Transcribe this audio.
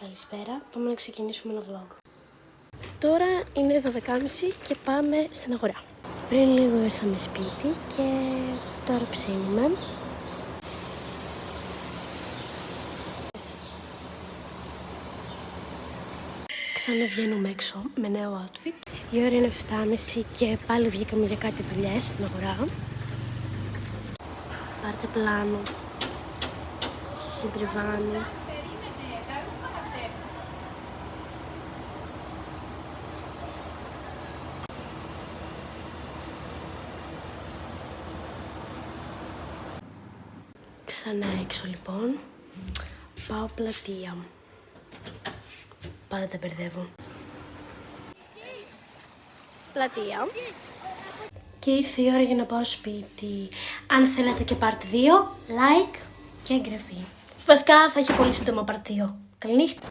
Καλησπέρα, πάμε να ξεκινήσουμε ένα vlog. Τώρα είναι 12.30 και πάμε στην αγορά. Πριν λίγο ήρθαμε σπίτι και τώρα ψήνουμε. Ξαναβγαίνουμε έξω με νέο outfit. Η ώρα είναι 7.30 και πάλι βγήκαμε για κάτι δουλειές στην αγορά. Πάρτε πλάνο, συντριβάνι. Ξανά έξω λοιπόν. Πάω πλατεία. Πάντα τα μπερδεύω. Πλατεία. Και ήρθε η ώρα για να πάω σπίτι. Αν θέλετε και part 2, like και εγγραφή. Βασικά θα έχει πολύ σύντομα part 2. Καληνύχτα.